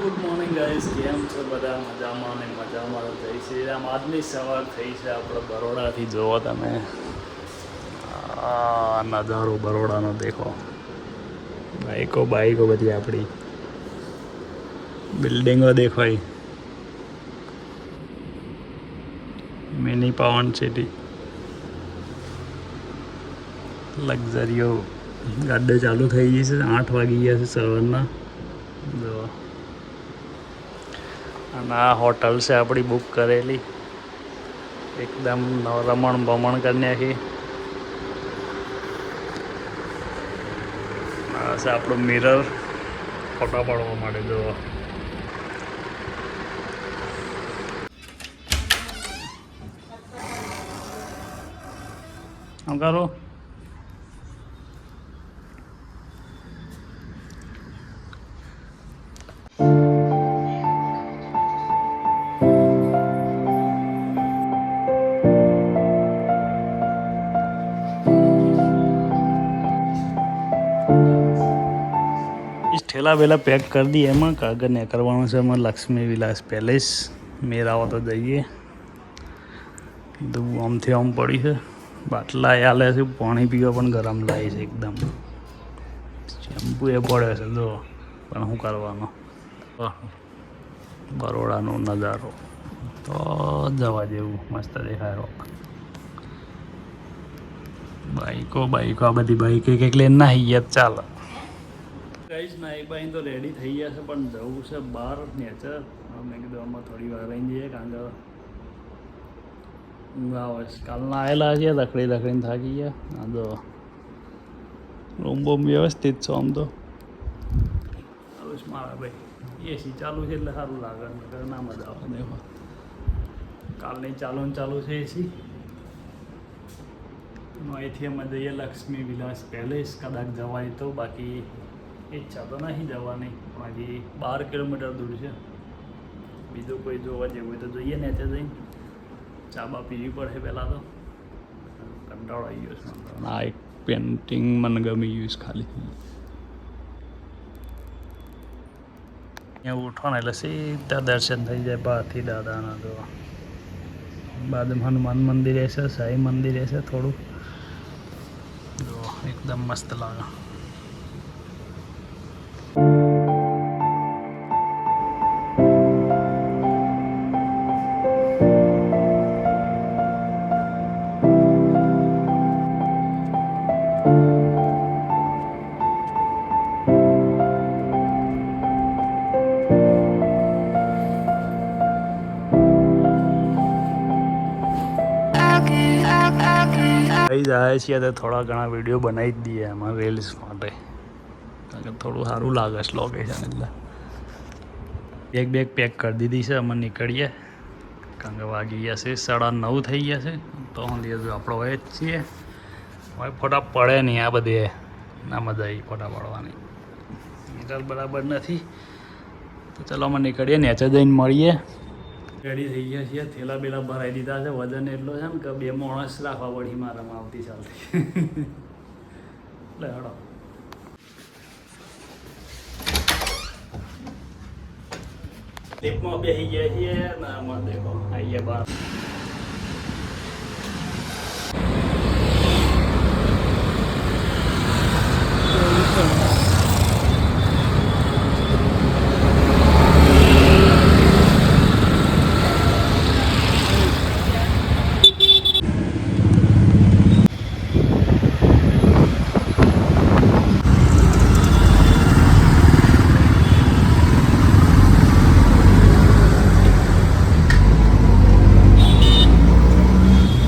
Good morning guys, કેમ છો બધા? મજામાં ને મજામાં જય શ્રી રામ. આજની સવાર થઈ છે આપણે બરોડાથી. જુઓ તમે આ નજારો બરોડાનો દેખો. બાઈકો બધી આપણી બિલ્ડિંગો દેખાય. મિની પવન સિટી, લક્ઝરીઓ ગાડી ચાલુ થઈ ગઈ છે. 8 વાગી ગયા છે સવારના. જો અને આ હોટલ છે આપણી બુક કરેલી, એકદમ રમણ ભમણ કરી નાખી. આ છે આપણું મિરર, ફોટા પાડવા માટે. જો આમ કરો. ठेला वेला पैक कर दी एम कागज ने करवाना से एम लक्ष्मी विलास पैलेस मेरावा तो जाइए. कीधु आम थे आम पड़ी है. बाटला आले से पानी पीवा पण गरम लाए છે एकदम. શેમ્પુ એ પડે છે જો, પણ શું કરવાનો. બરોડાનો નજારો તો જવા જેવું મસ્ત દેખાય. રોક બાઈકો આ બધી બાઈક એક લઈને નાહી ગયા ચાલે. ગાઈસ નાઈ બાઈ તો રેડી થઈ ગયા છે, પણ જવું છે બહાર નેચર. મેં કીધું આમાં થોડી વાર રહી જઈએ, કારણ કે ઊંઘ આવે છે. કાલના આવેલા છીએ, રખડીને થાકી ગયા. હા તો રૂમ બૂમ વ્યવસ્થિત છો આમ તો. સારું છે મારા ભાઈ, એસી ચાલુ છે એટલે સારું લાગે, ના મજા આવે. દેખો કાલની ચાલુ છે એસી. અહીંથી અમે જઈએ લક્ષ્મી વિલાસ પેલેસ. કદાચ જવાય તો, બાકી ઈચ્છા તો નહીં જવાની. હજી 12 કિલોમીટર દૂર છે. બીજું કોઈ જોવા જેવું હોય તો જોઈએ ને તે જઈને ચા બા પીવી પડે પહેલાં તો. કંટાળો આવી ગયો છે. આ એક પેન્ટિંગ મને ગમી ગયું છે ખાલી. અહીંયા ઉઠો ને એટલે સીધા દર્શન થઈ જાય ભાથી દાદાના. તો બાજુમાં હનુમાન મંદિર રહેશે, સાઈ મંદિર રહેશે થોડું. જો એકદમ મસ્ત લાગે. જાય છીએ તો થોડા ઘણા વિડીયો બનાવી જ દઈએ એમાં રીલ્સ માટે, કારણ કે થોડું સારું લાગે છે લોકેશન. એટલે બેગ પેક કરી દીધી છે. અમે નીકળીએ, કારણ કે વાગી ગયા છે 9:30 થઈ ગયા છે. તો હું લીધું આપણો હોય જ છીએ. હવે ફોટા પડે નહીં, આ બધી ના મજા આવી ફોટા પાડવાની. મિરર બરાબર નથી. તો ચલો અમે નીકળીએ, નેચે જઈને મળીએ. રેડી થઈ ગયા છીએ. થેલા બેલા ભરાઈ દીધા છે. વજન એટલો છે ને કે 2 માણસ રાખવા પડી મારામાં આવતી ચાલતી. એટલે હડો ટીપમાં બેસી ગયા છીએ ને આમાં દેખો આવીએ બહાર.